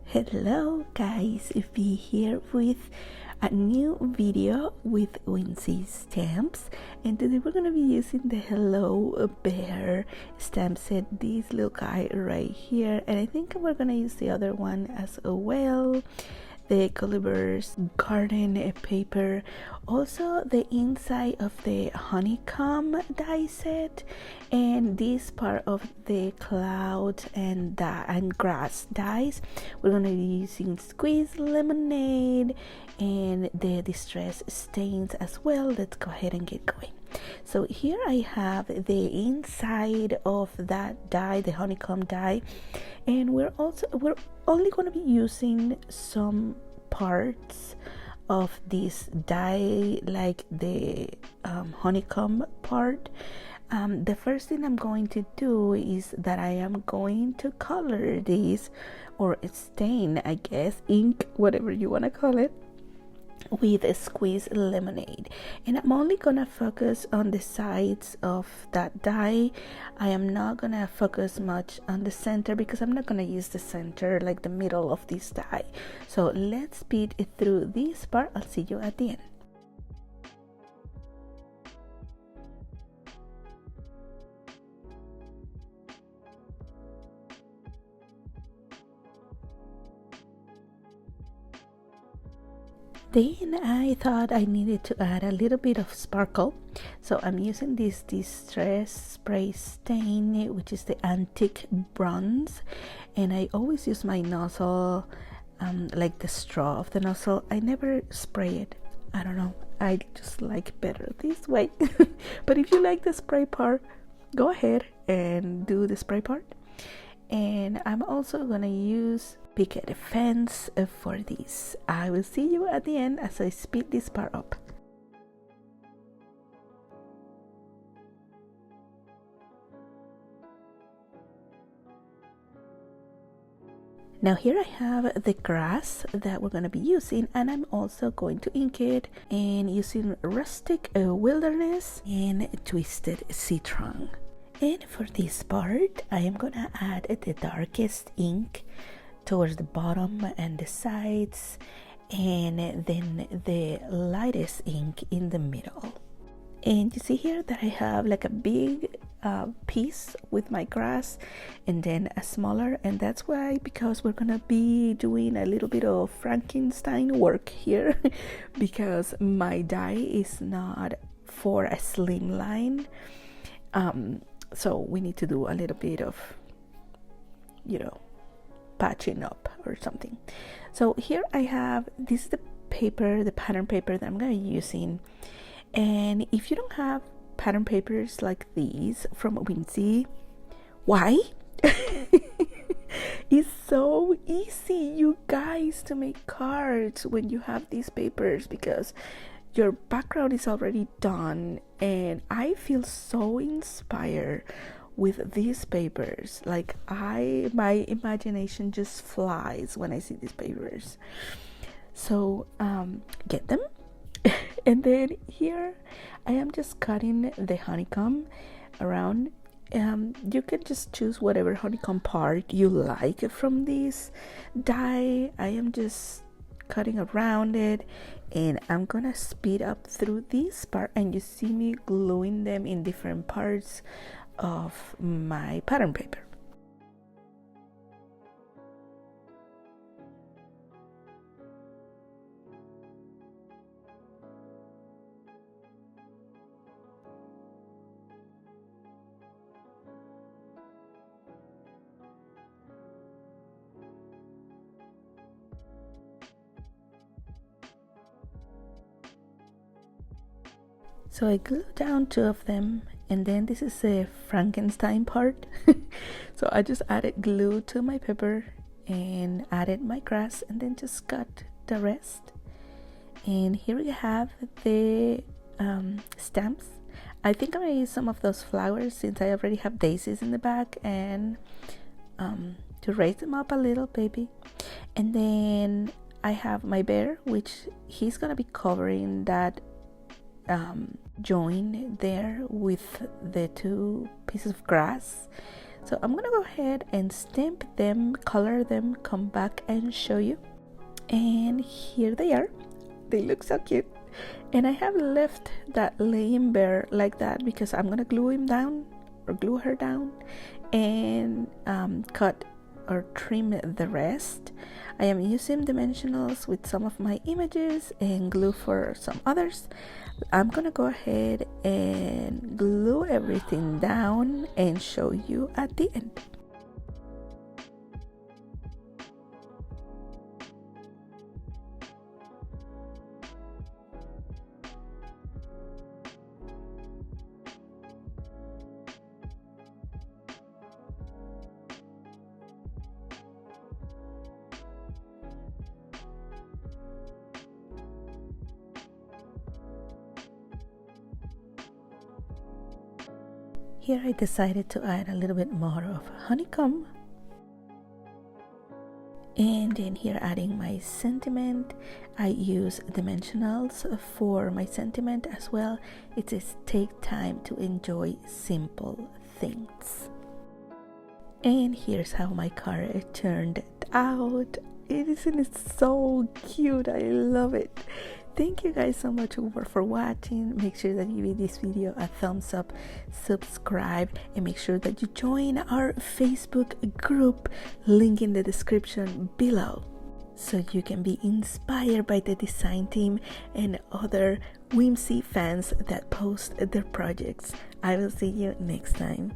Hello guys, be here with a new video with Whimsy stamps, and today we're gonna be using the Hello Bear stamp set, this little guy right here, and I think we're gonna use the other one as well, the Gulliver's Garden paper, also the inside of the honeycomb die set, and this part of the cloud and grass dies. We're gonna be using squeezed lemonade and the distress stains as well. Let's go ahead and get going. So here I have the inside of that die, the honeycomb die, and we're only going to be using some parts of this die, like the honeycomb part. The first thing I'm going to do is that I am going to color this, or stain, I guess, ink, whatever you want to call it, with a squeezed lemonade, and I'm only gonna focus on the sides of that die. I am not gonna focus much on the center because I'm not gonna use the center, like the middle of this die. So let's speed it through this part. I'll see you at the end. Then I thought I needed to add a little bit of sparkle, so I'm using this distress spray stain, which is the antique bronze, and I always use my nozzle, like the straw of the nozzle. I never spray it. I don't know, I just like better this way. But if you like the spray part, go ahead and do the spray part. And I'm also gonna use picket fence for this. I will see you at the end as I speed this part up. Now here I have the grass that we're going to be using, and I'm also going to ink it and using rustic wilderness and twisted citron. And for this part, I am gonna add the darkest ink towards the bottom and the sides, and then the lightest ink in the middle. And you see here that I have like a big piece with my grass and then a smaller, and that's why, because we're gonna be doing a little bit of Frankenstein work here because my die is not for a slimline. So we need to do a little bit of, patching up or something. So here I have, this is the paper, the pattern paper that I'm going to be using. And if you don't have pattern papers like these from Whimsy, why? It's so easy, you guys, to make cards when you have these papers, because your background is already done, and I feel so inspired with these papers. Like my imagination just flies when I see these papers. So get them. And then here I am just cutting the honeycomb around. You can just choose whatever honeycomb part you like from this die. I am just cutting around it, and I'm gonna speed up through this part, and you see me gluing them in different parts of my pattern paper. So I glue down two of them, and then this is a Frankenstein part. So I just added glue to my paper and added my grass, and then just cut the rest. And here we have the stamps. I think I'm gonna use some of those flowers since I already have daisies in the back, and to raise them up a little, baby. And then I have my bear, which he's gonna be covering that join there with the two pieces of grass. So I'm gonna go ahead and stamp them, color them, come back and show you. And here they are. They look so cute. And I have left that laying bare like that because I'm gonna glue him down or glue her down and cut or trim the rest. I am using dimensionals with some of my images and glue for some others. I'm gonna go ahead and glue everything down and show you at the end. Here I decided to add a little bit more of honeycomb. And then here adding my sentiment. I use dimensionals for my sentiment as well. It says take time to enjoy simple things. And here's how my card turned out. Isn't it so cute? I love it. Thank you guys so much for watching. Make sure that you give this video a thumbs up, subscribe, and make sure that you join our Facebook group, link in the description below, so you can be inspired by the design team and other Whimsy fans that post their projects. I will see you next time.